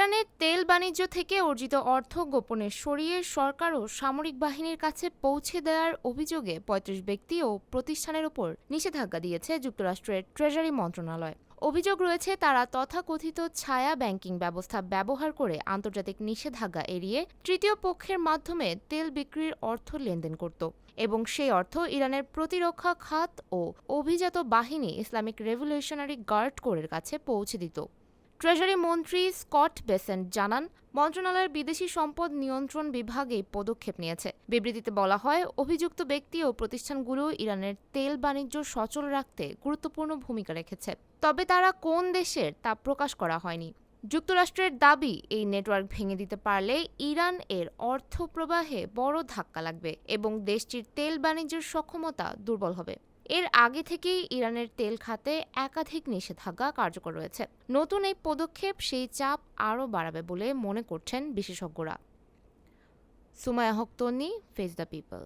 ইরানের তেল বাণিজ্য থেকে অর্জিত অর্থ গোপনে সরিয়ে সরকার ও সামরিক বাহিনীর কাছে পৌঁছে দেওয়ার অভিযোগে ৩৫ ব্যক্তি ও প্রতিষ্ঠানের ওপর নিষেধাজ্ঞা দিয়েছে যুক্তরাষ্ট্রের ট্রেজারি মন্ত্রণালয়। অভিযোগ রয়েছে তারা তথাকথিত ছায়া ব্যাংকিং ব্যবস্থা ব্যবহার করে আন্তর্জাতিক নিষেধাজ্ঞা এড়িয়ে তৃতীয় পক্ষের মাধ্যমে তেল বিক্রির অর্থ লেনদেন করত এবং সেই অর্থ ইরানের প্রতিরক্ষা খাত ও অভিজাত বাহিনী ইসলামিক রেভলিউশনারি গার্ড কোরের কাছে পৌঁছে দিত। ট্রেজারি মন্ত্রী স্কট বেসেন্ট জানান, মন্ত্রণালয়ের বিদেশি সম্পদ নিয়ন্ত্রণ বিভাগ এই পদক্ষেপ নিয়েছে। বিবৃতিতে বলা হয়, অভিযুক্ত ব্যক্তি ও প্রতিষ্ঠানগুলো ইরানের তেল বাণিজ্য সচল রাখতে গুরুত্বপূর্ণ ভূমিকা রেখেছে, তবে তারা কোন দেশের তা প্রকাশ করা হয়নি। যুক্তরাষ্ট্রের দাবি, এই নেটওয়ার্ক ভেঙে দিতে পারলে ইরান এর অর্থ প্রবাহে বড় ধাক্কা লাগবে এবং দেশটির তেল বাণিজ্যের সক্ষমতা দুর্বল হবে। এর আগে থেকেই ইরানের তেল খাতে একাধিক নিষেধাজ্ঞা কার্যকর রয়েছে। নতুন এই পদক্ষেপ সেই চাপ আরও বাড়াবে বলে মনে করছেন বিশেষজ্ঞরা। সুমাইয়া হক তন্নি, ফেস দ্য পিপল।